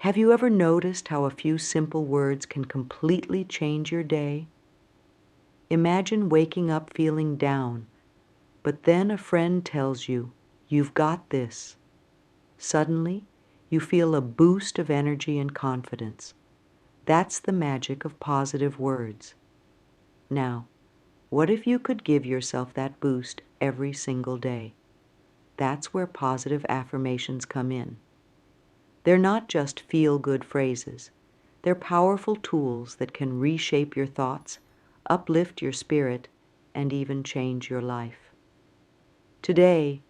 Have you ever noticed how a few simple words can completely change your day? Imagine waking up feeling down, but then a friend tells you, "You've got this." Suddenly, you feel a boost of energy and confidence. That's the magic of positive words. Now, what if you could give yourself that boost every single day? That's where positive affirmations come in. They're not just feel-good phrases. They're powerful tools that can reshape your thoughts, uplift your spirit, and even change your life. Today,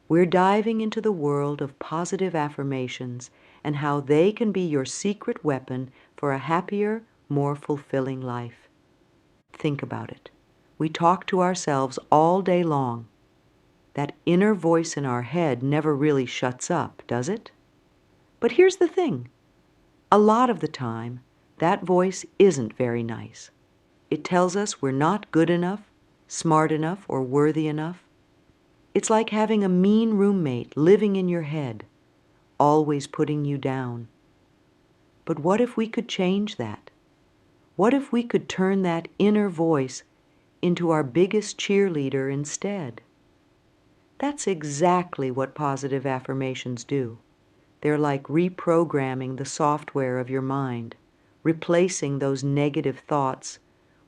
we're diving into the world of positive affirmations and how they can be your secret weapon for a happier, more fulfilling life. Think about it. We talk to ourselves all day long. That inner voice in our head never really shuts up, does it? But here's the thing. A lot of the time, that voice isn't very nice. It tells us we're not good enough, smart enough, or worthy enough. It's like having a mean roommate living in your head, always putting you down. But what if we could change that? What if we could turn that inner voice into our biggest cheerleader instead? That's exactly what positive affirmations do. They're like reprogramming the software of your mind, replacing those negative thoughts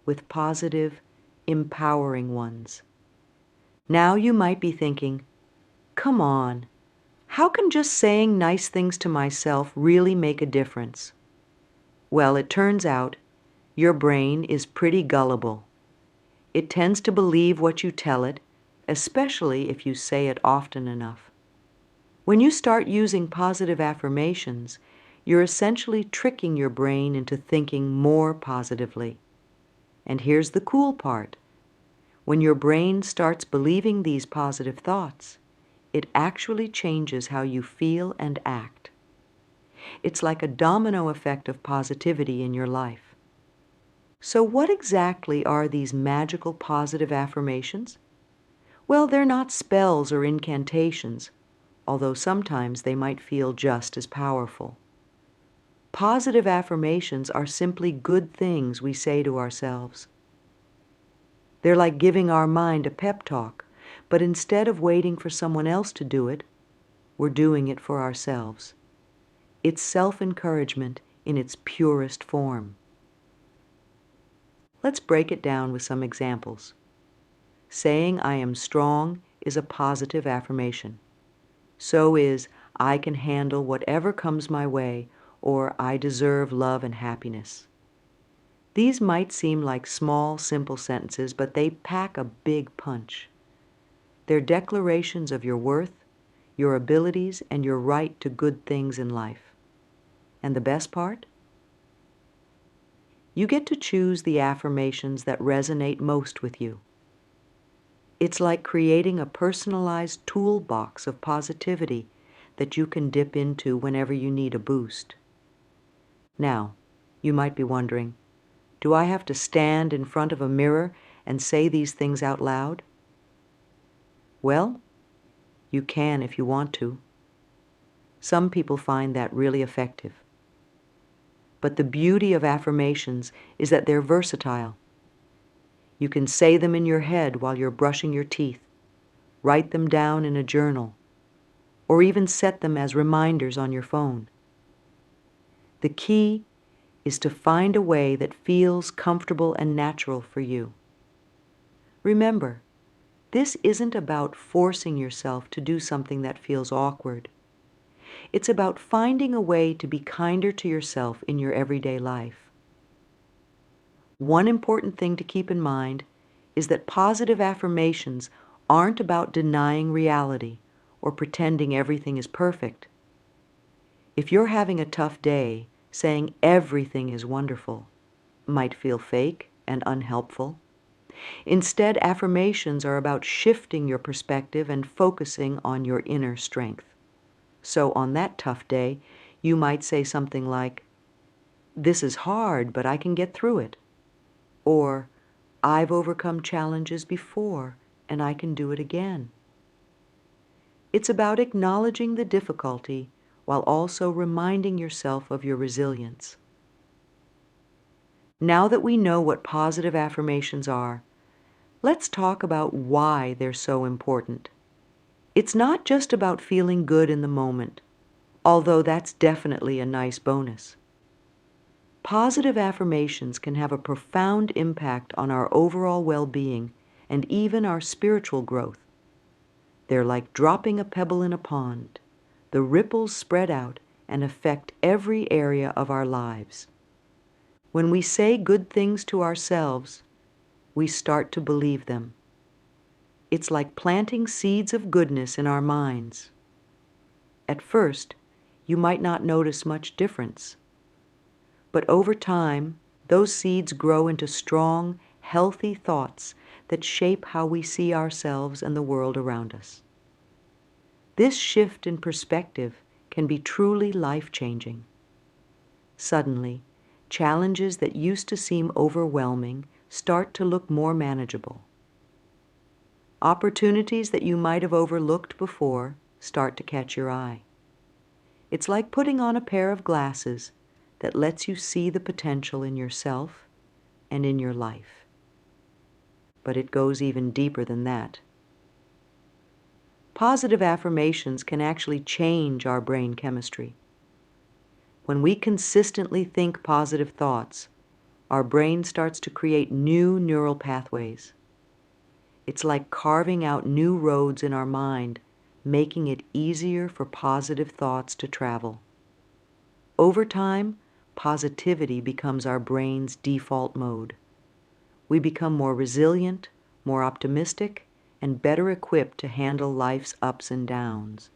with positive, empowering ones. Now you might be thinking, come on, how can just saying nice things to myself really make a difference? Well, it turns out your brain is pretty gullible. It tends to believe what you tell it, especially if you say it often enough. When you start using positive affirmations, you're essentially tricking your brain into thinking more positively. And here's the cool part. When your brain starts believing these positive thoughts, it actually changes how you feel and act. It's like a domino effect of positivity in your life. So what exactly are these magical positive affirmations? Well, they're not spells or incantations, although sometimes they might feel just as powerful. Positive affirmations are simply good things we say to ourselves. They're like giving our mind a pep talk, but instead of waiting for someone else to do it, we're doing it for ourselves. It's self-encouragement in its purest form. Let's break it down with some examples. Saying I am strong is a positive affirmation. So is I can handle whatever comes my way, or I deserve love and happiness. These might seem like small, simple sentences, but they pack a big punch. They're declarations of your worth, your abilities, and your right to good things in life. And the best part? You get to choose the affirmations that resonate most with you. It's like creating a personalized toolbox of positivity that you can dip into whenever you need a boost. Now, you might be wondering, do I have to stand in front of a mirror and say these things out loud? Well, you can if you want to. Some people find that really effective. But the beauty of affirmations is that they're versatile. You can say them in your head while you're brushing your teeth, write them down in a journal, or even set them as reminders on your phone. The key is to find a way that feels comfortable and natural for you. Remember, this isn't about forcing yourself to do something that feels awkward. It's about finding a way to be kinder to yourself in your everyday life. One important thing to keep in mind is that positive affirmations aren't about denying reality or pretending everything is perfect. If you're having a tough day, saying everything is wonderful might feel fake and unhelpful. Instead, affirmations are about shifting your perspective and focusing on your inner strength. So on that tough day, you might say something like, "This is hard, but I can get through it." Or, "I've overcome challenges before, and I can do it again." It's about acknowledging the difficulty while also reminding yourself of your resilience. Now that we know what positive affirmations are, let's talk about why they're so important. It's not just about feeling good in the moment, although that's definitely a nice bonus. Positive affirmations can have a profound impact on our overall well-being and even our spiritual growth. They're like dropping a pebble in a pond. The ripples spread out and affect every area of our lives. When we say good things to ourselves, we start to believe them. It's like planting seeds of goodness in our minds. At first, you might not notice much difference. But over time, those seeds grow into strong, healthy thoughts that shape how we see ourselves and the world around us. This shift in perspective can be truly life-changing. Suddenly, challenges that used to seem overwhelming start to look more manageable. Opportunities that you might have overlooked before start to catch your eye. It's like putting on a pair of glasses that lets you see the potential in yourself and in your life. But it goes even deeper than that. Positive affirmations can actually change our brain chemistry. When we consistently think positive thoughts, our brain starts to create new neural pathways. It's like carving out new roads in our mind, making it easier for positive thoughts to travel. Over time, positivity becomes our brain's default mode. We become more resilient, more optimistic, and better equipped to handle life's ups and downs.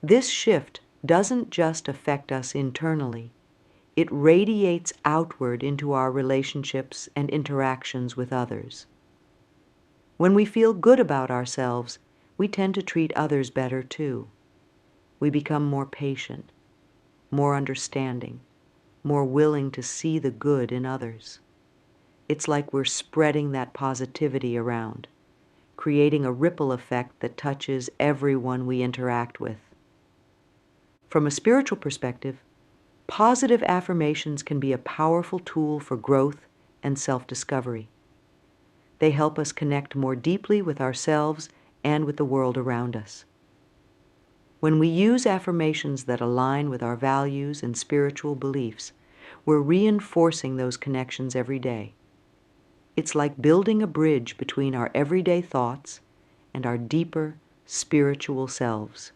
This shift doesn't just affect us internally. It radiates outward into our relationships and interactions with others. When we feel good about ourselves, we tend to treat others better too. We become more patient, more understanding, more willing to see the good in others. It's like we're spreading that positivity around, creating a ripple effect that touches everyone we interact with. From a spiritual perspective, positive affirmations can be a powerful tool for growth and self-discovery. They help us connect more deeply with ourselves and with the world around us. When we use affirmations that align with our values and spiritual beliefs, we're reinforcing those connections every day. It's like building a bridge between our everyday thoughts and our deeper spiritual selves.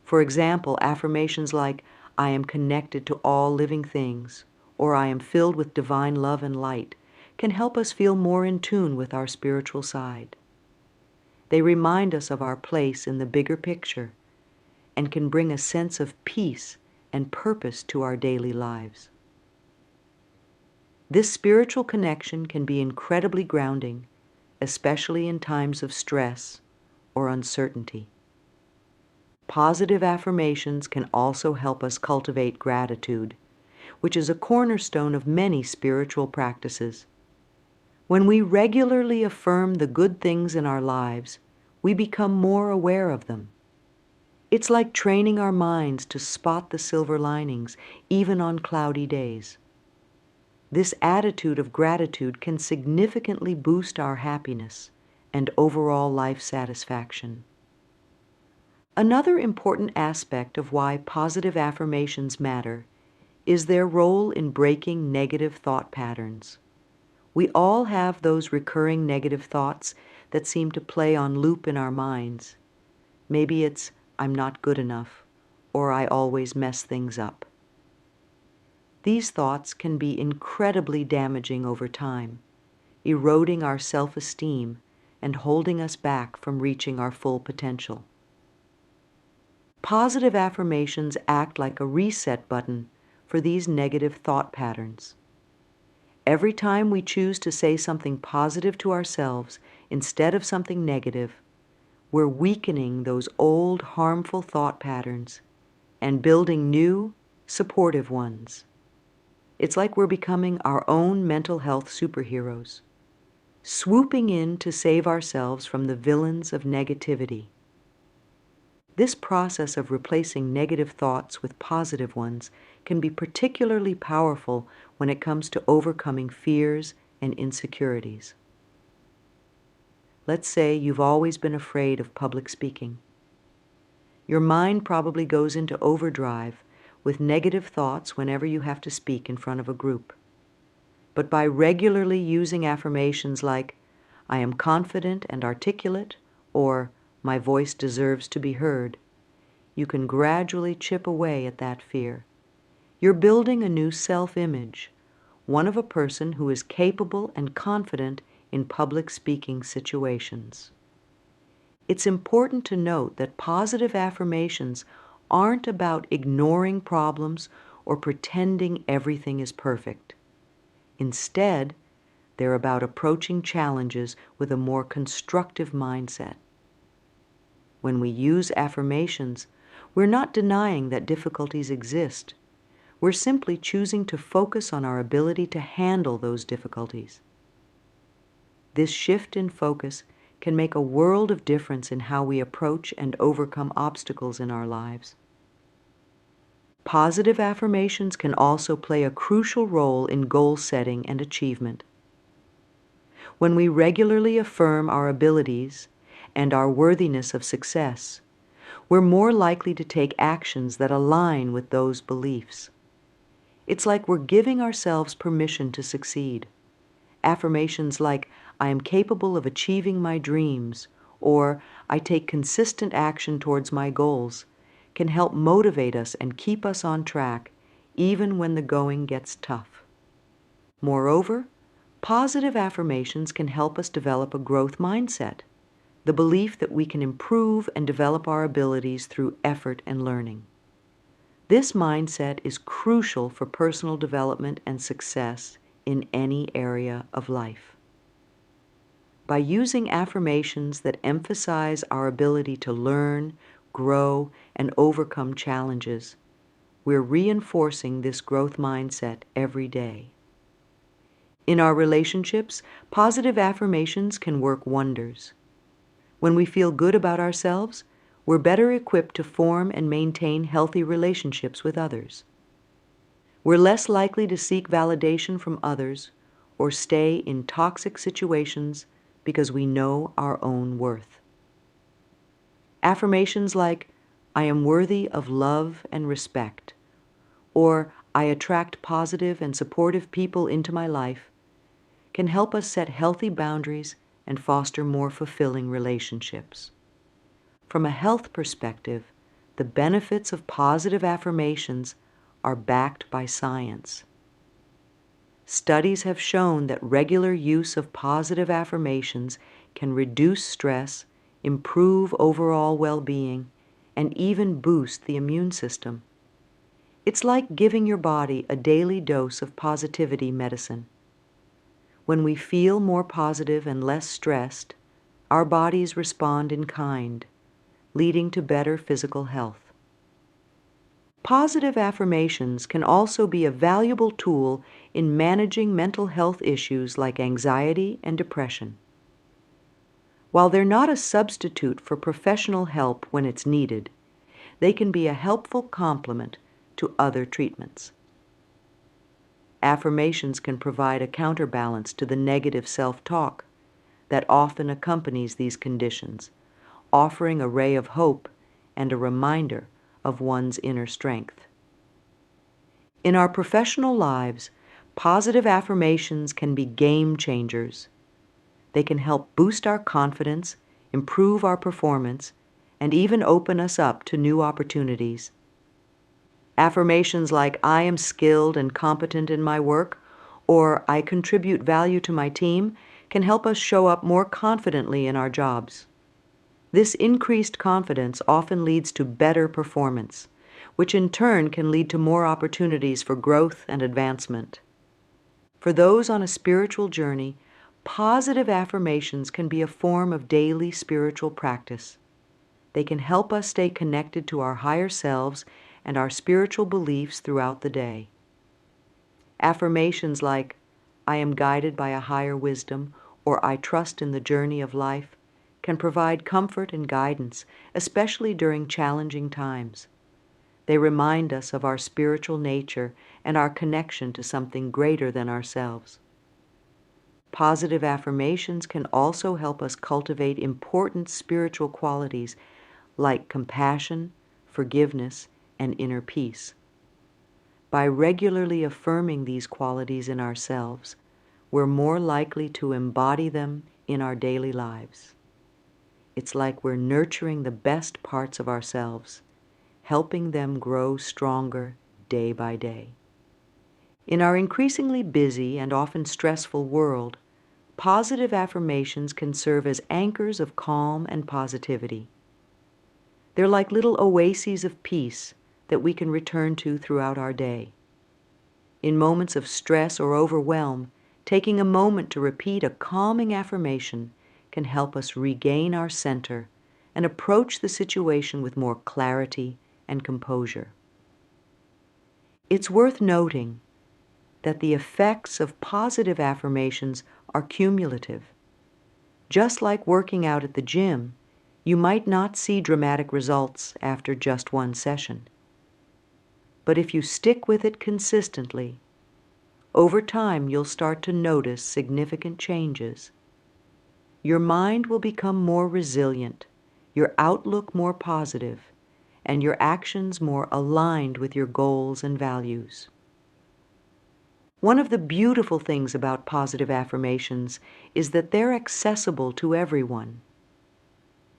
For example, affirmations like, "I am connected to all living things," or "I am filled with divine love and light," can help us feel more in tune with our spiritual side. They remind us of our place in the bigger picture and can bring a sense of peace and purpose to our daily lives. This spiritual connection can be incredibly grounding, especially in times of stress or uncertainty. Positive affirmations can also help us cultivate gratitude, which is a cornerstone of many spiritual practices. When we regularly affirm the good things in our lives, we become more aware of them. It's like training our minds to spot the silver linings, even on cloudy days. This attitude of gratitude can significantly boost our happiness and overall life satisfaction. Another important aspect of why positive affirmations matter is their role in breaking negative thought patterns. We all have those recurring negative thoughts that seem to play on loop in our minds. Maybe it's, "I'm not good enough," or "I always mess things up." These thoughts can be incredibly damaging over time, eroding our self-esteem and holding us back from reaching our full potential. Positive affirmations act like a reset button for these negative thought patterns. Every time we choose to say something positive to ourselves instead of something negative, we're weakening those old harmful thought patterns and building new, supportive ones. It's like we're becoming our own mental health superheroes, swooping in to save ourselves from the villains of negativity. This process of replacing negative thoughts with positive ones can be particularly powerful when it comes to overcoming fears and insecurities. Let's say you've always been afraid of public speaking. Your mind probably goes into overdrive with negative thoughts whenever you have to speak in front of a group. But by regularly using affirmations like, "I am confident and articulate," or "My voice deserves to be heard," you can gradually chip away at that fear. You're building a new self-image, one of a person who is capable and confident in public speaking situations. It's important to note that positive affirmations aren't about ignoring problems or pretending everything is perfect. Instead, they're about approaching challenges with a more constructive mindset. When we use affirmations, we're not denying that difficulties exist. We're simply choosing to focus on our ability to handle those difficulties. This shift in focus can make a world of difference in how we approach and overcome obstacles in our lives. Positive affirmations can also play a crucial role in goal setting and achievement. When we regularly affirm our abilities and our worthiness of success, we're more likely to take actions that align with those beliefs. It's like we're giving ourselves permission to succeed. Affirmations like, "I am capable of achieving my dreams," or "I take consistent action towards my goals," can help motivate us and keep us on track, even when the going gets tough. Moreover, positive affirmations can help us develop a growth mindset, the belief that we can improve and develop our abilities through effort and learning. This mindset is crucial for personal development and success in any area of life. By using affirmations that emphasize our ability to learn, grow, and overcome challenges, we're reinforcing this growth mindset every day. In our relationships, positive affirmations can work wonders. When we feel good about ourselves, we're better equipped to form and maintain healthy relationships with others. We're less likely to seek validation from others or stay in toxic situations because we know our own worth. Affirmations like, "I am worthy of love and respect," or "I attract positive and supportive people into my life," can help us set healthy boundaries and foster more fulfilling relationships. From a health perspective, the benefits of positive affirmations are backed by science. Studies have shown that regular use of positive affirmations can reduce stress, improve overall well-being, and even boost the immune system. It's like giving your body a daily dose of positivity medicine. When we feel more positive and less stressed, our bodies respond in kind, leading to better physical health. Positive affirmations can also be a valuable tool in managing mental health issues like anxiety and depression. While they're not a substitute for professional help when it's needed, they can be a helpful complement to other treatments. Affirmations can provide a counterbalance to the negative self-talk that often accompanies these conditions, offering a ray of hope and a reminder of one's inner strength. In our professional lives, positive affirmations can be game changers. They can help boost our confidence, improve our performance, and even open us up to new opportunities. Affirmations like, "I am skilled and competent in my work," or "I contribute value to my team," can help us show up more confidently in our jobs. This increased confidence often leads to better performance, which in turn can lead to more opportunities for growth and advancement. For those on a spiritual journey, positive affirmations can be a form of daily spiritual practice. They can help us stay connected to our higher selves and our spiritual beliefs throughout the day. Affirmations like, "I am guided by a higher wisdom," or "I trust in the journey of life," can provide comfort and guidance, especially during challenging times. They remind us of our spiritual nature and our connection to something greater than ourselves. Positive affirmations can also help us cultivate important spiritual qualities like compassion, forgiveness, and inner peace. By regularly affirming these qualities in ourselves, we're more likely to embody them in our daily lives. It's like we're nurturing the best parts of ourselves, helping them grow stronger day by day. In our increasingly busy and often stressful world, positive affirmations can serve as anchors of calm and positivity. They're like little oases of peace that we can return to throughout our day. In moments of stress or overwhelm, taking a moment to repeat a calming affirmation can help us regain our center and approach the situation with more clarity and composure. It's worth noting that the effects of positive affirmations are cumulative. Just like working out at the gym, you might not see dramatic results after just one session. But if you stick with it consistently, over time you'll start to notice significant changes. Your mind will become more resilient, your outlook more positive, and your actions more aligned with your goals and values. One of the beautiful things about positive affirmations is that they're accessible to everyone.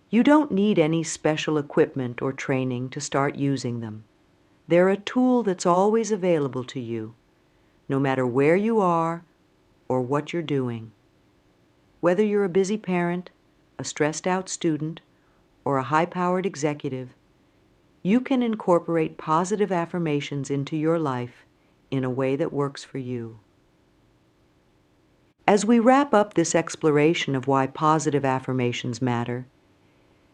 You don't need any special equipment or training to start using them. They're a tool that's always available to you, no matter where you are or what you're doing. Whether you're a busy parent, a stressed-out student, or a high-powered executive, you can incorporate positive affirmations into your life in a way that works for you. As we wrap up this exploration of why positive affirmations matter,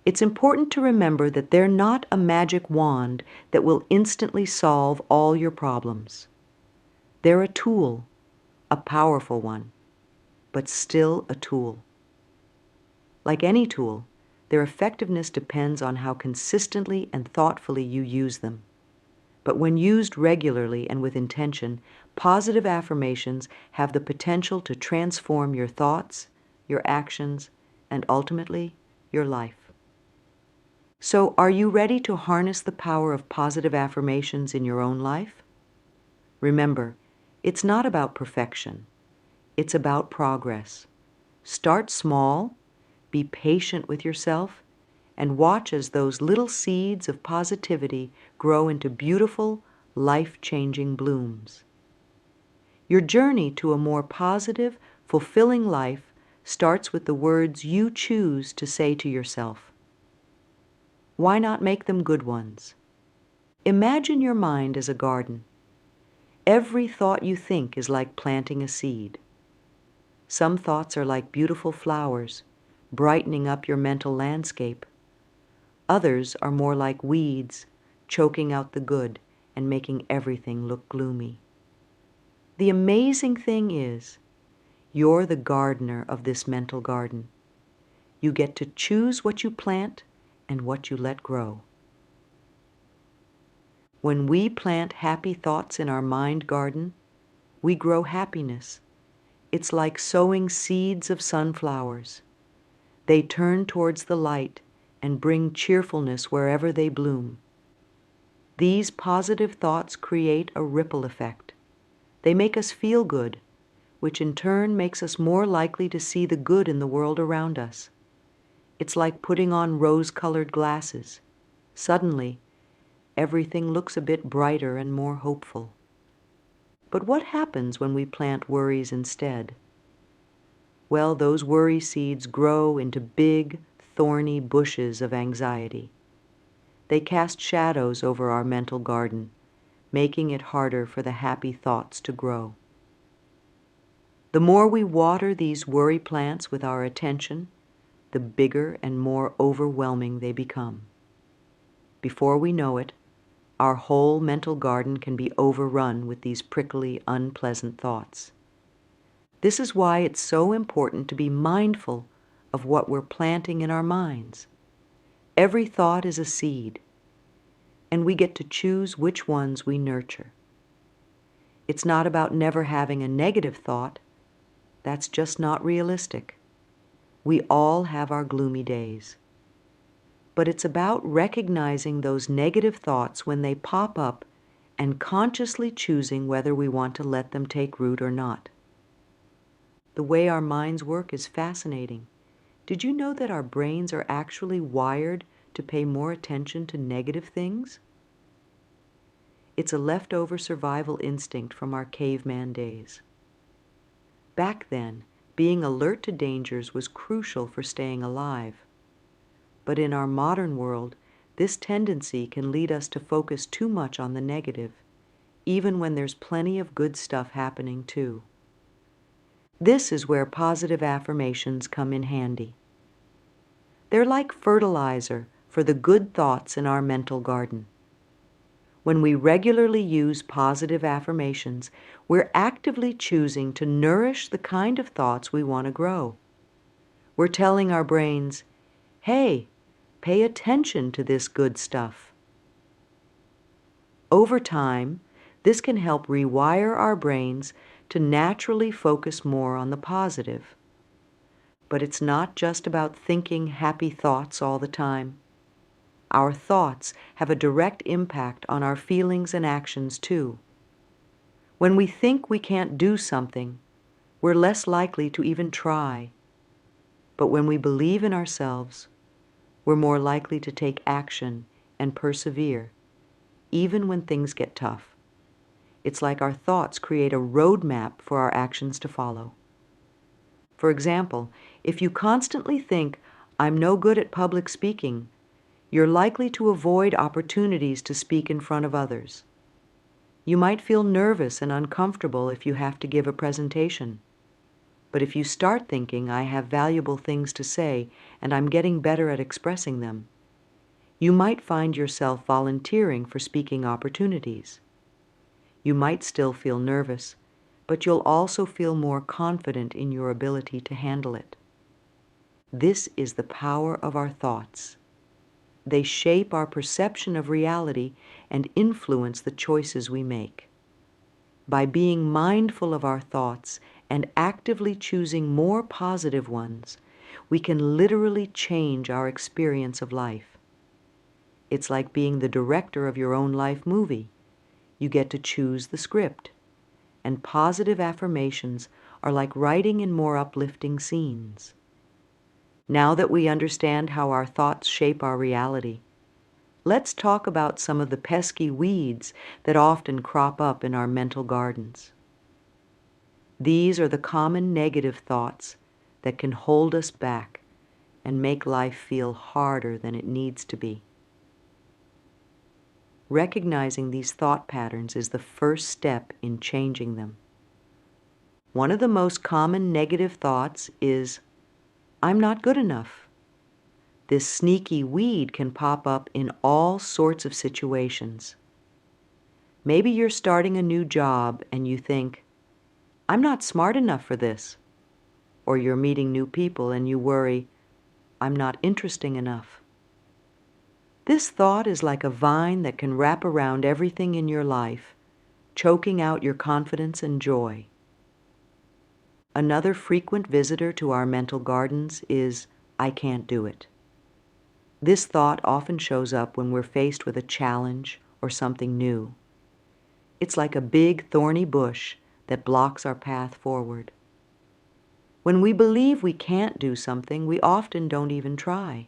it's important to remember that they're not a magic wand that will instantly solve all your problems. They're a tool, a powerful one, but still a tool. Like any tool, their effectiveness depends on how consistently and thoughtfully you use them. But when used regularly and with intention, positive affirmations have the potential to transform your thoughts, your actions, and ultimately, your life. So, are you ready to harness the power of positive affirmations in your own life? Remember, it's not about perfection. It's about progress. Start small, be patient with yourself, and watch as those little seeds of positivity grow into beautiful, life-changing blooms. Your journey to a more positive, fulfilling life starts with the words you choose to say to yourself. Why not make them good ones? Imagine your mind as a garden. Every thought you think is like planting a seed. Some thoughts are like beautiful flowers, brightening up your mental landscape. Others are more like weeds, choking out the good and making everything look gloomy. The amazing thing is, you're the gardener of this mental garden. You get to choose what you plant and what you let grow. When we plant happy thoughts in our mind garden, we grow happiness. It's like sowing seeds of sunflowers. They turn towards the light and bring cheerfulness wherever they bloom. These positive thoughts create a ripple effect. They make us feel good, which in turn makes us more likely to see the good in the world around us. It's like putting on rose-colored glasses. Suddenly, everything looks a bit brighter and more hopeful. But what happens when we plant worries instead? Well, those worry seeds grow into big, thorny bushes of anxiety. They cast shadows over our mental garden, making it harder for the happy thoughts to grow. The more we water these worry plants with our attention, the bigger and more overwhelming they become. Before we know it, our whole mental garden can be overrun with these prickly, unpleasant thoughts. This is why it's so important to be mindful of what we're planting in our minds. Every thought is a seed, and we get to choose which ones we nurture. It's not about never having a negative thought. That's just not realistic. We all have our gloomy days. But it's about recognizing those negative thoughts when they pop up and consciously choosing whether we want to let them take root or not. The way our minds work is fascinating. Did you know that our brains are actually wired to pay more attention to negative things? It's a leftover survival instinct from our caveman days. Back then, being alert to dangers was crucial for staying alive. But in our modern world, this tendency can lead us to focus too much on the negative, even when there's plenty of good stuff happening too. This is where positive affirmations come in handy. They're like fertilizer for the good thoughts in our mental garden. When we regularly use positive affirmations, we're actively choosing to nourish the kind of thoughts we want to grow. We're telling our brains, hey, pay attention to this good stuff. Over time, this can help rewire our brains to naturally focus more on the positive. But it's not just about thinking happy thoughts all the time. Our thoughts have a direct impact on our feelings and actions too. When we think we can't do something, we're less likely to even try. But when we believe in ourselves, we're more likely to take action and persevere, even when things get tough. It's like our thoughts create a roadmap for our actions to follow. For example, if you constantly think, I'm no good at public speaking, you're likely to avoid opportunities to speak in front of others. You might feel nervous and uncomfortable if you have to give a presentation. But if you start thinking, I have valuable things to say and I'm getting better at expressing them, you might find yourself volunteering for speaking opportunities. You might still feel nervous, but you'll also feel more confident in your ability to handle it. This is the power of our thoughts. They shape our perception of reality and influence the choices we make. By being mindful of our thoughts and actively choosing more positive ones, we can literally change our experience of life. It's like being the director of your own life movie. You get to choose the script. And positive affirmations are like writing in more uplifting scenes. Now that we understand how our thoughts shape our reality, let's talk about some of the pesky weeds that often crop up in our mental gardens. These are the common negative thoughts that can hold us back and make life feel harder than it needs to be. Recognizing these thought patterns is the first step in changing them. One of the most common negative thoughts is, I'm not good enough. This sneaky weed can pop up in all sorts of situations. Maybe you're starting a new job and you think, I'm not smart enough for this. Or you're meeting new people and you worry, I'm not interesting enough. This thought is like a vine that can wrap around everything in your life, choking out your confidence and joy. Another frequent visitor to our mental gardens is, I can't do it. This thought often shows up when we're faced with a challenge or something new. It's like a big thorny bush that blocks our path forward. When we believe we can't do something, we often don't even try.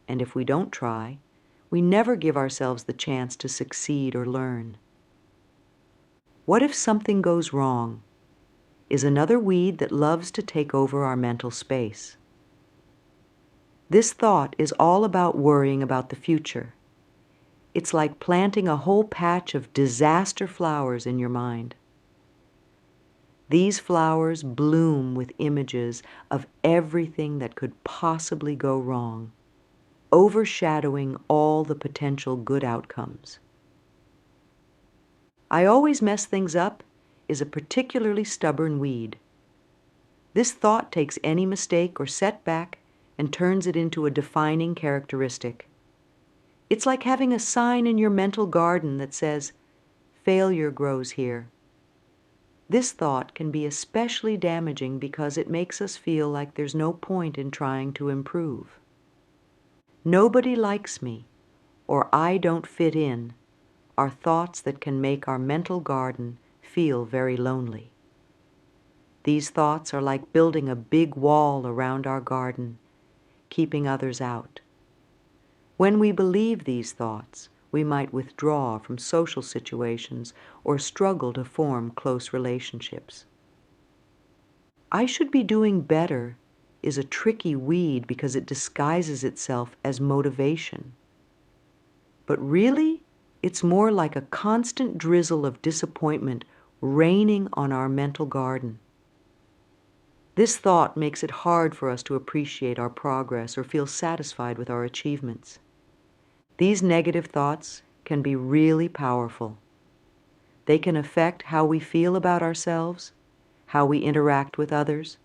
And if we don't try, we never give ourselves the chance to succeed or learn. What if something goes wrong? Is another weed that loves to take over our mental space. This thought is all about worrying about the future. It's like planting a whole patch of disaster flowers in your mind. These flowers bloom with images of everything that could possibly go wrong, overshadowing all the potential good outcomes. I always mess things up is a particularly stubborn weed. This thought takes any mistake or setback and turns it into a defining characteristic. It's like having a sign in your mental garden that says, "Failure grows here." This thought can be especially damaging because it makes us feel like there's no point in trying to improve. "Nobody likes me," or "I don't fit in," are thoughts that can make our mental garden feel very lonely. These thoughts are like building a big wall around our garden, keeping others out. When we believe these thoughts, we might withdraw from social situations or struggle to form close relationships. "I should be doing better" is a tricky weed because it disguises itself as motivation. But really, it's more like a constant drizzle of disappointment raining on our mental garden. This thought makes it hard for us to appreciate our progress or feel satisfied with our achievements. These negative thoughts can be really powerful. They can affect how we feel about ourselves, how we interact with others,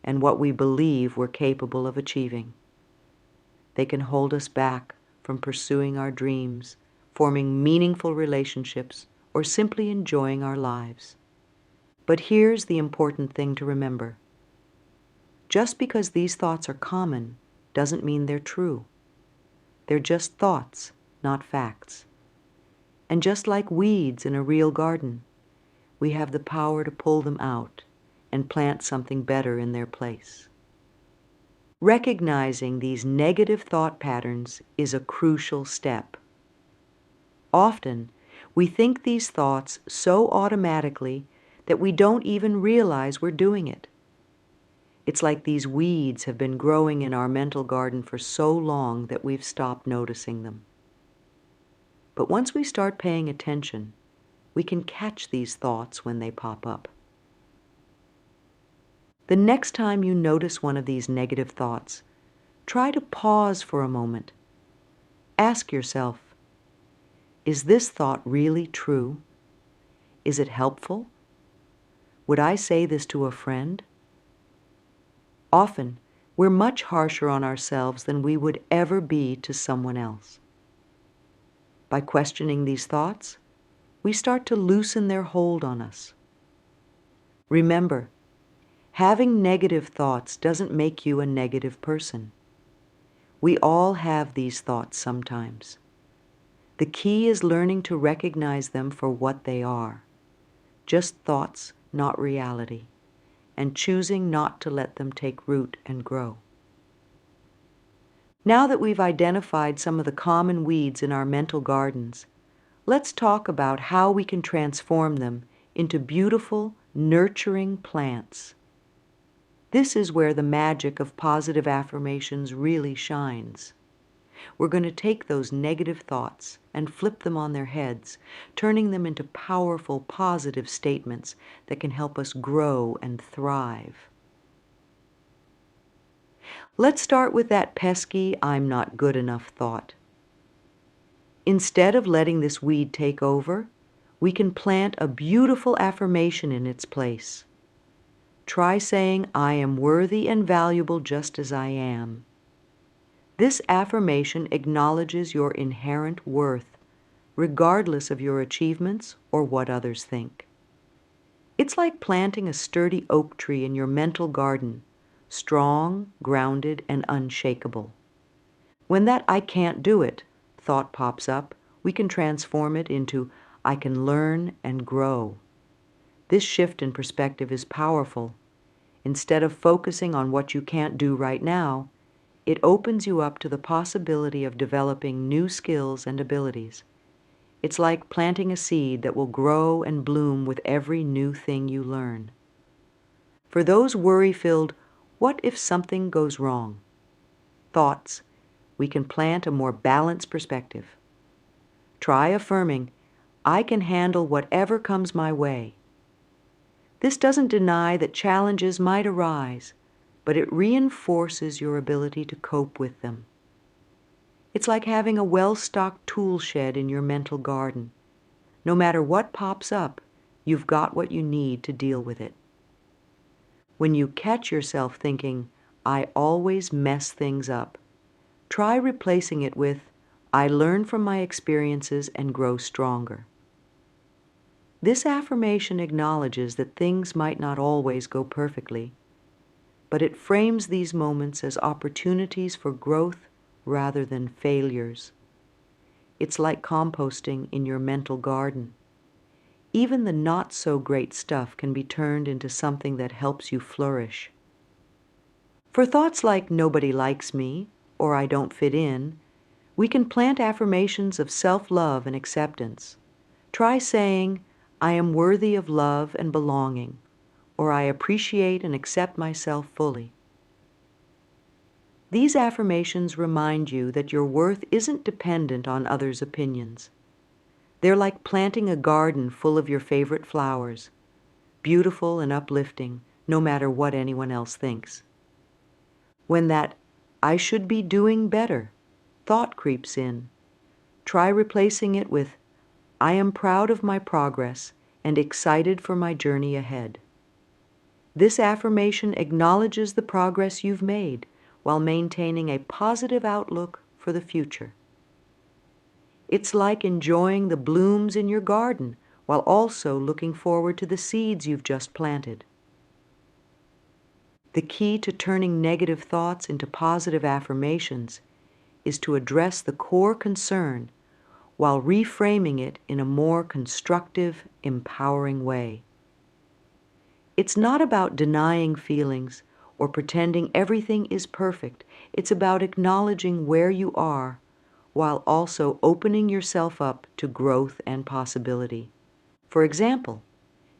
and what we believe we're capable of achieving. They can hold us back from pursuing our dreams, forming meaningful relationships, or simply enjoying our lives. But here's the important thing to remember. Just because these thoughts are common doesn't mean they're true. They're just thoughts, not facts. And just like weeds in a real garden, we have the power to pull them out and plant something better in their place. Recognizing these negative thought patterns is a crucial step. Often, we think these thoughts so automatically that we don't even realize we're doing it. It's like these weeds have been growing in our mental garden for so long that we've stopped noticing them. But once we start paying attention, we can catch these thoughts when they pop up. The next time you notice one of these negative thoughts, try to pause for a moment. Ask yourself, is this thought really true? Is it helpful? Would I say this to a friend? Often, we're much harsher on ourselves than we would ever be to someone else. By questioning these thoughts, we start to loosen their hold on us. Remember, having negative thoughts doesn't make you a negative person. We all have these thoughts sometimes. The key is learning to recognize them for what they are, just thoughts, not reality, and choosing not to let them take root and grow. Now that we've identified some of the common weeds in our mental gardens, let's talk about how we can transform them into beautiful, nurturing plants. This is where the magic of positive affirmations really shines. We're going to take those negative thoughts and flip them on their heads, turning them into powerful, positive statements that can help us grow and thrive. Let's start with that pesky "I'm not good enough" thought. Instead of letting this weed take over, we can plant a beautiful affirmation in its place. Try saying, "I am worthy and valuable just as I am." This affirmation acknowledges your inherent worth, regardless of your achievements or what others think. It's like planting a sturdy oak tree in your mental garden, strong, grounded, and unshakable. When that "I can't do it" thought pops up, we can transform it into "I can learn and grow." This shift in perspective is powerful. Instead of focusing on what you can't do right now, it opens you up to the possibility of developing new skills and abilities. It's like planting a seed that will grow and bloom with every new thing you learn. For those worry-filled, "what if something goes wrong?" thoughts, we can plant a more balanced perspective. Try affirming, "I can handle whatever comes my way." This doesn't deny that challenges might arise, but it reinforces your ability to cope with them. It's like having a well-stocked tool shed in your mental garden. No matter what pops up, you've got what you need to deal with it. When you catch yourself thinking, "I always mess things up," try replacing it with, "I learn from my experiences and grow stronger." This affirmation acknowledges that things might not always go perfectly, but it frames these moments as opportunities for growth rather than failures. It's like composting in your mental garden. Even the not-so-great stuff can be turned into something that helps you flourish. For thoughts like "nobody likes me" or "I don't fit in," we can plant affirmations of self-love and acceptance. Try saying, "I am worthy of love and belonging," or "I appreciate and accept myself fully." These affirmations remind you that your worth isn't dependent on others' opinions. They're like planting a garden full of your favorite flowers, beautiful and uplifting, no matter what anyone else thinks. When that "I should be doing better" thought creeps in, try replacing it with, "I am proud of my progress and excited for my journey ahead." This affirmation acknowledges the progress you've made while maintaining a positive outlook for the future. It's like enjoying the blooms in your garden while also looking forward to the seeds you've just planted. The key to turning negative thoughts into positive affirmations is to address the core concern while reframing it in a more constructive, empowering way. It's not about denying feelings or pretending everything is perfect. It's about acknowledging where you are while also opening yourself up to growth and possibility. For example,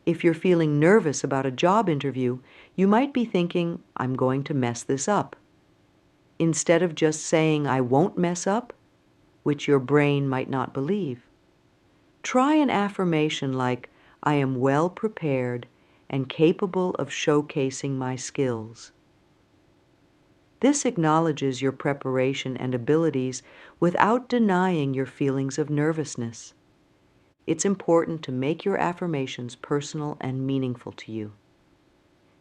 if you're feeling nervous about a job interview, you might be thinking, "I'm going to mess this up," instead of just saying, "I won't mess up," which your brain might not believe. Try an affirmation like, "I am well prepared and capable of showcasing my skills." This acknowledges your preparation and abilities without denying your feelings of nervousness. It's important to make your affirmations personal and meaningful to you.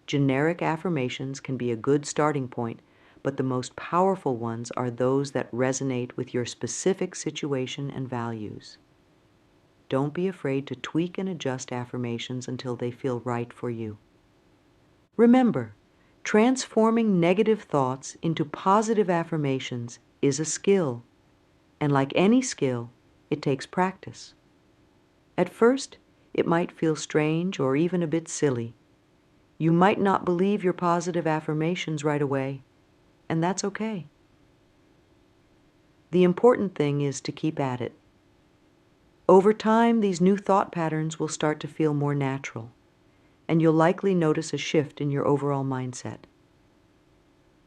Generic affirmations can be a good starting point, but the most powerful ones are those that resonate with your specific situation and values. Don't be afraid to tweak and adjust affirmations until they feel right for you. Remember, transforming negative thoughts into positive affirmations is a skill, and like any skill, it takes practice. At first, it might feel strange or even a bit silly. You might not believe your positive affirmations right away, and that's okay. The important thing is to keep at it. Over time, these new thought patterns will start to feel more natural, and you'll likely notice a shift in your overall mindset.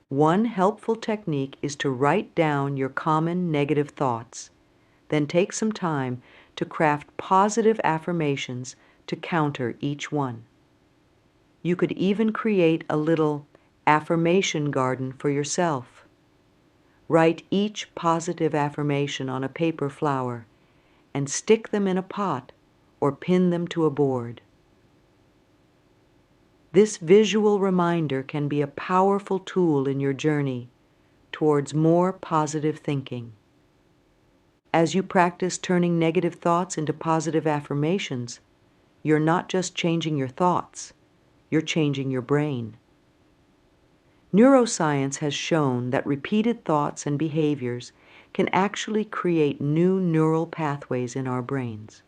One helpful technique is to write down your common negative thoughts, then take some time to craft positive affirmations to counter each one. You could even create a little affirmation garden for yourself. Write each positive affirmation on a paper flower and stick them in a pot or pin them to a board. This visual reminder can be a powerful tool in your journey towards more positive thinking. As you practice turning negative thoughts into positive affirmations, you're not just changing your thoughts, you're changing your brain. Neuroscience has shown that repeated thoughts and behaviors can actually create new neural pathways in our brains.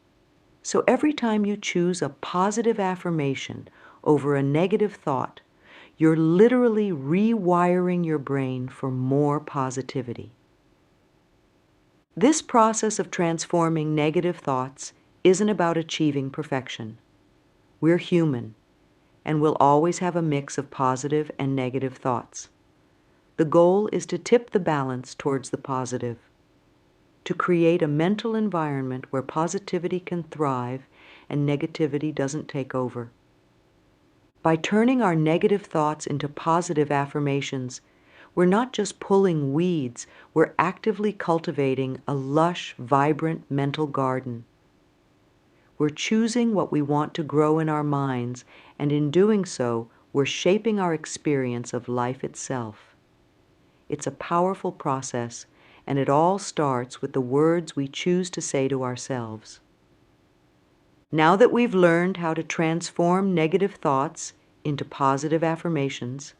So every time you choose a positive affirmation over a negative thought, you're literally rewiring your brain for more positivity. This process of transforming negative thoughts isn't about achieving perfection. We're human, and we'll always have a mix of positive and negative thoughts. The goal is to tip the balance towards the positive, to create a mental environment where positivity can thrive and negativity doesn't take over. By turning our negative thoughts into positive affirmations, we're not just pulling weeds, we're actively cultivating a lush, vibrant mental garden. We're choosing what we want to grow in our minds, and in doing so, we're shaping our experience of life itself. It's a powerful process, and it all starts with the words we choose to say to ourselves. Now that we've learned how to transform negative thoughts into positive affirmations,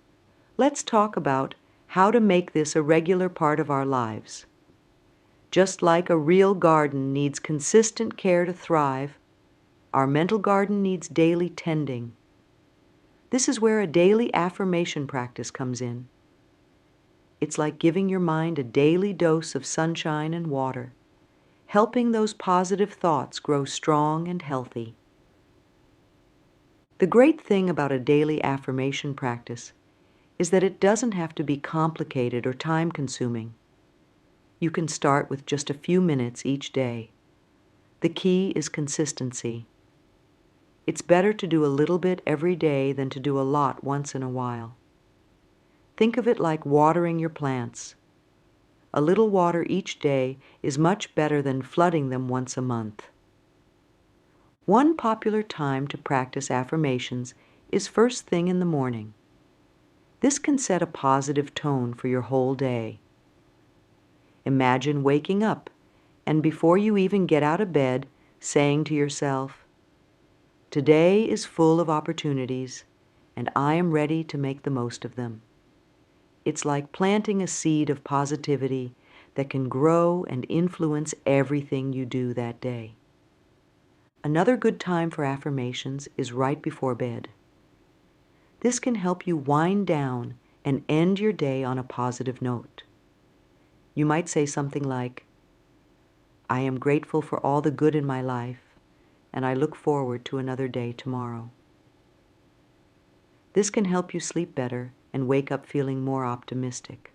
let's talk about how to make this a regular part of our lives. Just like a real garden needs consistent care to thrive, our mental garden needs daily tending. This is where a daily affirmation practice comes in. It's like giving your mind a daily dose of sunshine and water, helping those positive thoughts grow strong and healthy. The great thing about a daily affirmation practice is that it doesn't have to be complicated or time-consuming. You can start with just a few minutes each day. The key is consistency. It's better to do a little bit every day than to do a lot once in a while. Think of it like watering your plants. A little water each day is much better than flooding them once a month. One popular time to practice affirmations is first thing in the morning. This can set a positive tone for your whole day. Imagine waking up and before you even get out of bed, saying to yourself, "Today is full of opportunities, and I am ready to make the most of them." It's like planting a seed of positivity that can grow and influence everything you do that day. Another good time for affirmations is right before bed. This can help you wind down and end your day on a positive note. You might say something like, "I am grateful for all the good in my life, and I look forward to another day tomorrow." This can help you sleep better and wake up feeling more optimistic.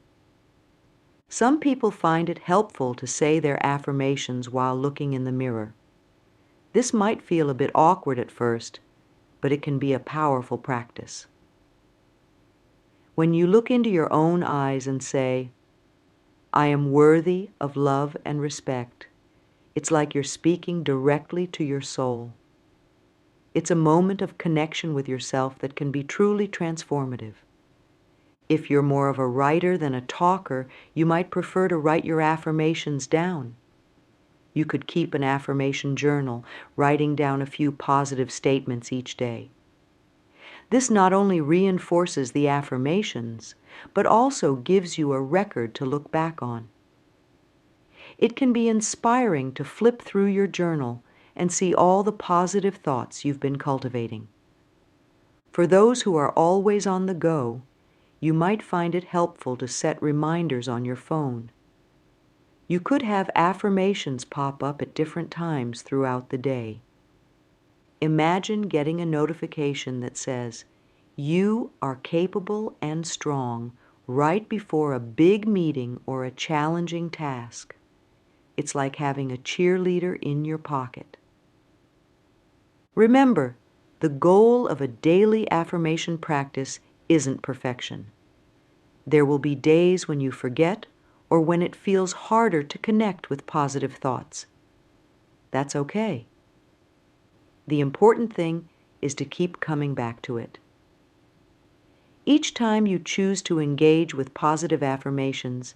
Some people find it helpful to say their affirmations while looking in the mirror. This might feel a bit awkward at first, but it can be a powerful practice. When you look into your own eyes and say, "I am worthy of love and respect," it's like you're speaking directly to your soul. It's a moment of connection with yourself that can be truly transformative. If you're more of a writer than a talker, you might prefer to write your affirmations down. You could keep an affirmation journal, writing down a few positive statements each day. This not only reinforces the affirmations, but also gives you a record to look back on. It can be inspiring to flip through your journal and see all the positive thoughts you've been cultivating. For those who are always on the go, you might find it helpful to set reminders on your phone. You could have affirmations pop up at different times throughout the day. Imagine getting a notification that says, "You are capable and strong," right before a big meeting or a challenging task. It's like having a cheerleader in your pocket. Remember, the goal of a daily affirmation practice isn't perfection. There will be days when you forget or when it feels harder to connect with positive thoughts. That's okay. The important thing is to keep coming back to it. Each time you choose to engage with positive affirmations,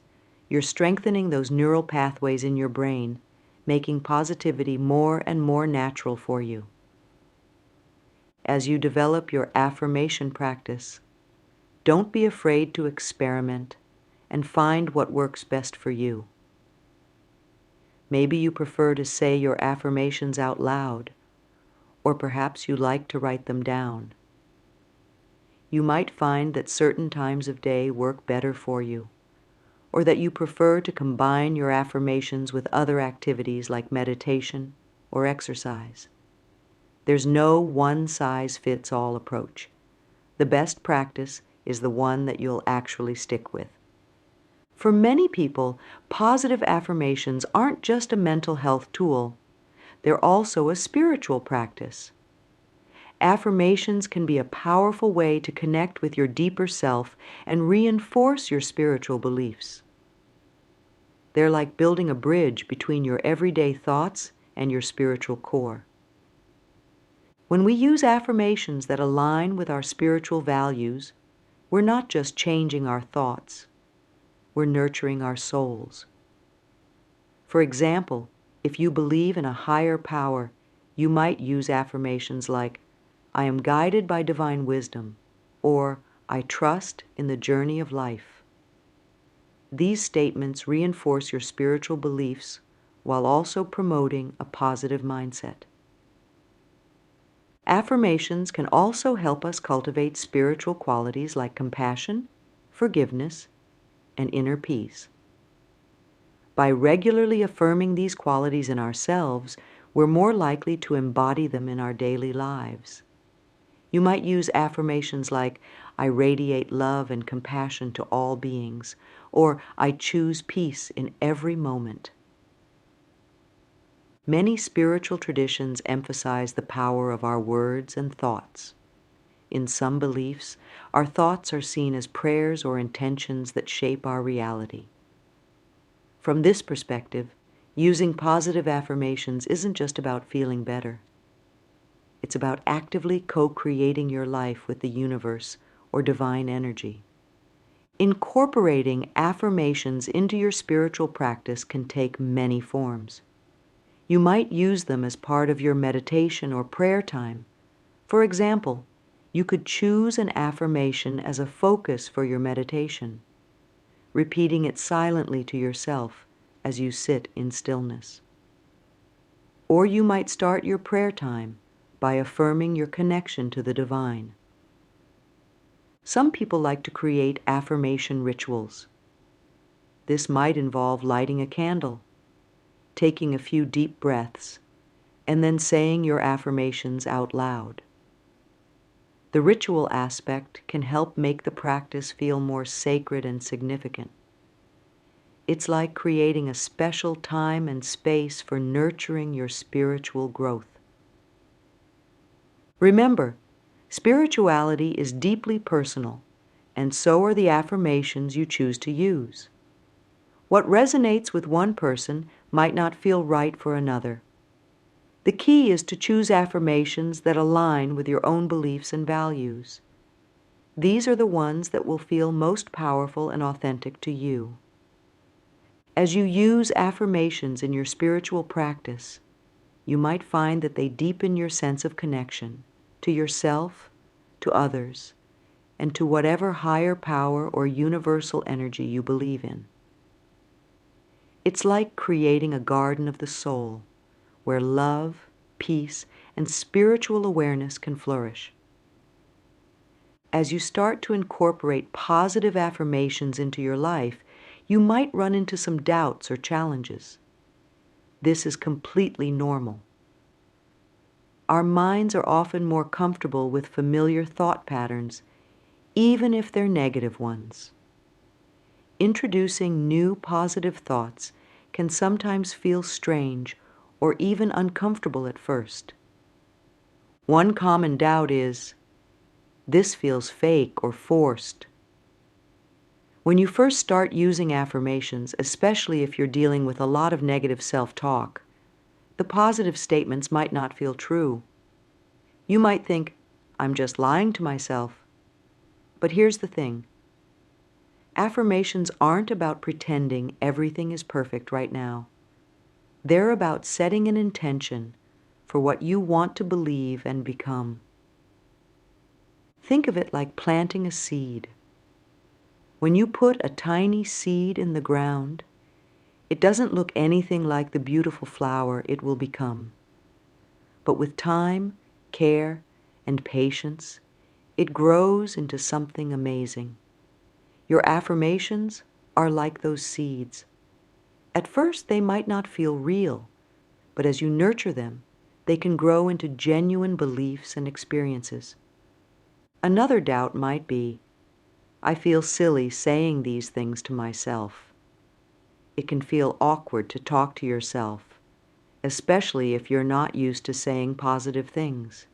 you're strengthening those neural pathways in your brain, making positivity more and more natural for you. As you develop your affirmation practice, don't be afraid to experiment and find what works best for you. Maybe you prefer to say your affirmations out loud, or perhaps you like to write them down. You might find that certain times of day work better for you, or that you prefer to combine your affirmations with other activities like meditation or exercise. There's no one-size-fits-all approach. The best practice is the one that you'll actually stick with. For many people, positive affirmations aren't just a mental health tool. They're also a spiritual practice. Affirmations can be a powerful way to connect with your deeper self and reinforce your spiritual beliefs. They're like building a bridge between your everyday thoughts and your spiritual core. When we use affirmations that align with our spiritual values, we're not just changing our thoughts, we're nurturing our souls. For example, if you believe in a higher power, you might use affirmations like, I am guided by divine wisdom, or I trust in the journey of life. These statements reinforce your spiritual beliefs while also promoting a positive mindset. Affirmations can also help us cultivate spiritual qualities like compassion, forgiveness, and inner peace. By regularly affirming these qualities in ourselves, we're more likely to embody them in our daily lives. You might use affirmations like, I radiate love and compassion to all beings, or I choose peace in every moment. Many spiritual traditions emphasize the power of our words and thoughts. In some beliefs, our thoughts are seen as prayers or intentions that shape our reality. From this perspective, using positive affirmations isn't just about feeling better. It's about actively co-creating your life with the universe or divine energy. Incorporating affirmations into your spiritual practice can take many forms. You might use them as part of your meditation or prayer time. For example, you could choose an affirmation as a focus for your meditation, repeating it silently to yourself as you sit in stillness. Or you might start your prayer time by affirming your connection to the divine. Some people like to create affirmation rituals. This might involve lighting a candle, taking a few deep breaths, and then saying your affirmations out loud. The ritual aspect can help make the practice feel more sacred and significant. It's like creating a special time and space for nurturing your spiritual growth. Remember, spirituality is deeply personal, and so are the affirmations you choose to use. What resonates with one person might not feel right for another. The key is to choose affirmations that align with your own beliefs and values. These are the ones that will feel most powerful and authentic to you. As you use affirmations in your spiritual practice, you might find that they deepen your sense of connection to yourself, to others, and to whatever higher power or universal energy you believe in. It's like creating a garden of the soul, where love, peace, and spiritual awareness can flourish. As you start to incorporate positive affirmations into your life, you might run into some doubts or challenges. This is completely normal. Our minds are often more comfortable with familiar thought patterns, even if they're negative ones. Introducing new positive thoughts can sometimes feel strange or even uncomfortable at first. One common doubt is, this feels fake or forced. When you first start using affirmations, especially if you're dealing with a lot of negative self-talk, the positive statements might not feel true. You might think, I'm just lying to myself. But here's the thing. Affirmations aren't about pretending everything is perfect right now. They're about setting an intention for what you want to believe and become. Think of it like planting a seed. When you put a tiny seed in the ground, it doesn't look anything like the beautiful flower it will become. But with time, care, and patience, it grows into something amazing. Your affirmations are like those seeds. At first, they might not feel real, but as you nurture them, they can grow into genuine beliefs and experiences. Another doubt might be, I feel silly saying these things to myself. It can feel awkward to talk to yourself, especially if you're not used to saying positive things.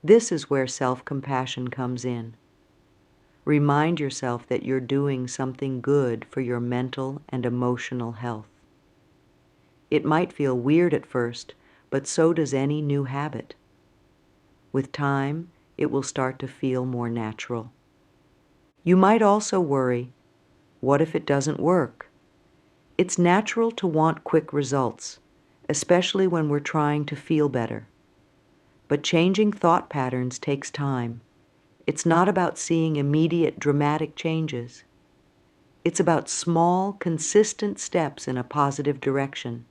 This is where self-compassion comes in. Remind yourself that you're doing something good for your mental and emotional health. It might feel weird at first, but so does any new habit. With time, it will start to feel more natural. You might also worry, what if it doesn't work? It's natural to want quick results, especially when we're trying to feel better. But changing thought patterns takes time. It's not about seeing immediate dramatic changes. It's about small, consistent steps in a positive direction.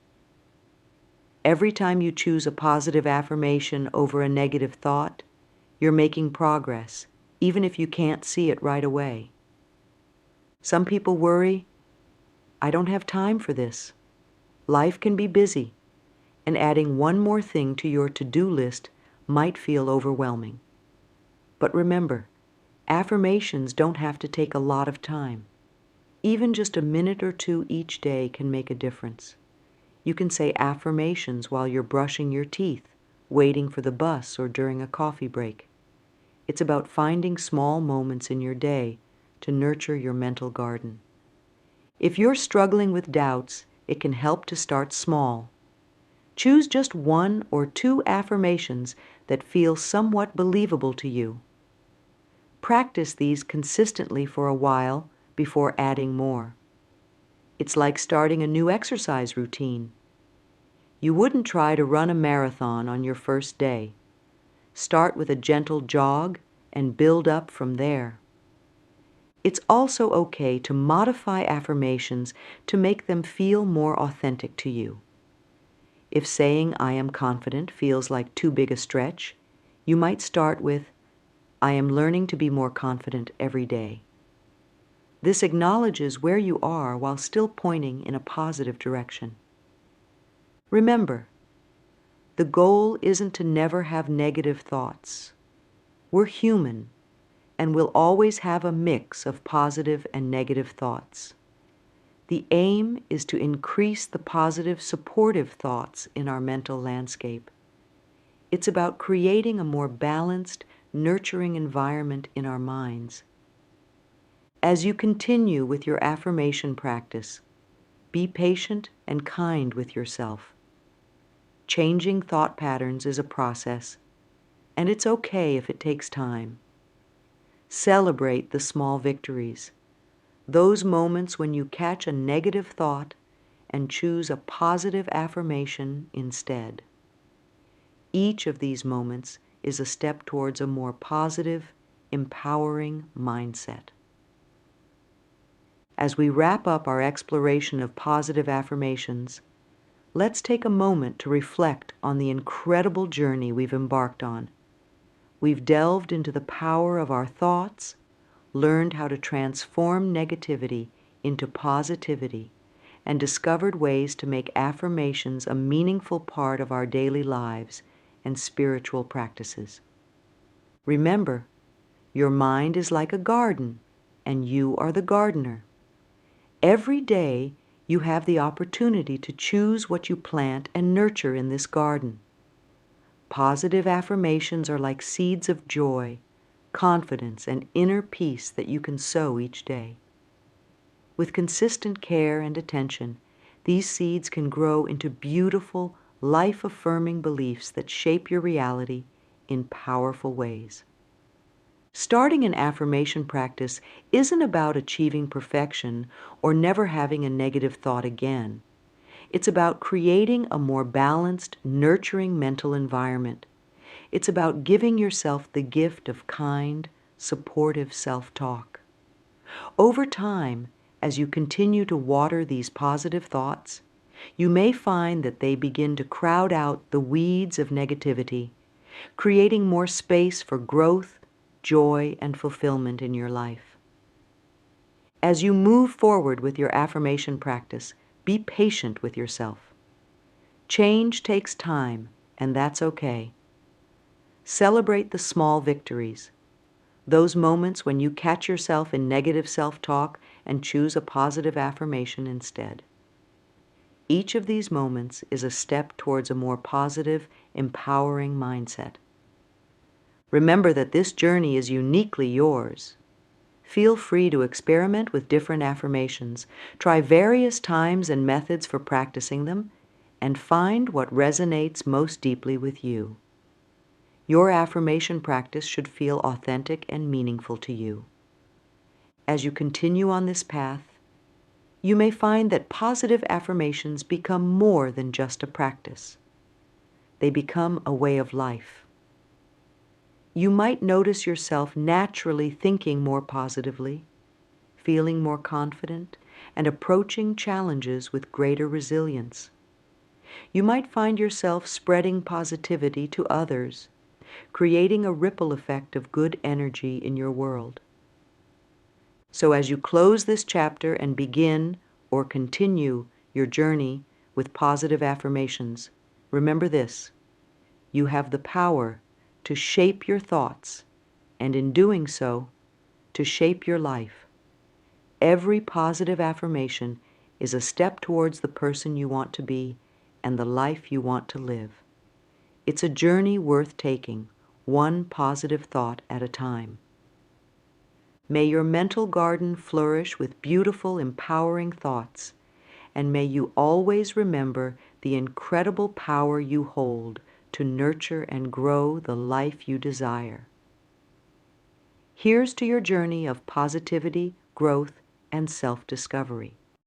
Every time you choose a positive affirmation over a negative thought, you're making progress, even if you can't see it right away. Some people worry, I don't have time for this. Life can be busy, and adding one more thing to your to-do list might feel overwhelming. But remember, affirmations don't have to take a lot of time. Even just a minute or two each day can make a difference. You can say affirmations while you're brushing your teeth, waiting for the bus, or during a coffee break. It's about finding small moments in your day to nurture your mental garden. If you're struggling with doubts, it can help to start small. Choose just 1 or 2 affirmations that feel somewhat believable to you. Practice these consistently for a while before adding more. It's like starting a new exercise routine. You wouldn't try to run a marathon on your first day. Start with a gentle jog and build up from there. It's also okay to modify affirmations to make them feel more authentic to you. If saying I am confident feels like too big a stretch, you might start with I am learning to be more confident every day. This acknowledges where you are while still pointing in a positive direction. Remember, the goal isn't to never have negative thoughts. We're human, and we'll always have a mix of positive and negative thoughts. The aim is to increase the positive, supportive thoughts in our mental landscape. It's about creating a more balanced, nurturing environment in our minds. As you continue with your affirmation practice, be patient and kind with yourself. Changing thought patterns is a process, and it's okay if it takes time. Celebrate the small victories, those moments when you catch a negative thought and choose a positive affirmation instead. Each of these moments is a step towards a more positive, empowering mindset. As we wrap up our exploration of positive affirmations, let's take a moment to reflect on the incredible journey we've embarked on. We've delved into the power of our thoughts, learned how to transform negativity into positivity, and discovered ways to make affirmations a meaningful part of our daily lives and spiritual practices. Remember, your mind is like a garden, and you are the gardener. Every day, you have the opportunity to choose what you plant and nurture in this garden. Positive affirmations are like seeds of joy, confidence, and inner peace that you can sow each day. With consistent care and attention, these seeds can grow into beautiful, life-affirming beliefs that shape your reality in powerful ways. Starting an affirmation practice isn't about achieving perfection or never having a negative thought again. It's about creating a more balanced, nurturing mental environment. It's about giving yourself the gift of kind, supportive self-talk. Over time, as you continue to water these positive thoughts, you may find that they begin to crowd out the weeds of negativity, creating more space for growth, joy, and fulfillment in your life. As you move forward with your affirmation practice, be patient with yourself. Change takes time, and that's okay. Celebrate the small victories, those moments when you catch yourself in negative self-talk and choose a positive affirmation instead. Each of these moments is a step towards a more positive, empowering mindset. Remember that this journey is uniquely yours. Feel free to experiment with different affirmations, try various times and methods for practicing them, and find what resonates most deeply with you. Your affirmation practice should feel authentic and meaningful to you. As you continue on this path, you may find that positive affirmations become more than just a practice. They become a way of life. You might notice yourself naturally thinking more positively, feeling more confident, and approaching challenges with greater resilience. You might find yourself spreading positivity to others, creating a ripple effect of good energy in your world. So as you close this chapter and begin or continue your journey with positive affirmations, remember this: you have the power to shape your thoughts, and in doing so, to shape your life. Every positive affirmation is a step towards the person you want to be and the life you want to live. It's a journey worth taking, one positive thought at a time. May your mental garden flourish with beautiful, empowering thoughts, and may you always remember the incredible power you hold to nurture and grow the life you desire. Here's to your journey of positivity, growth, and self-discovery.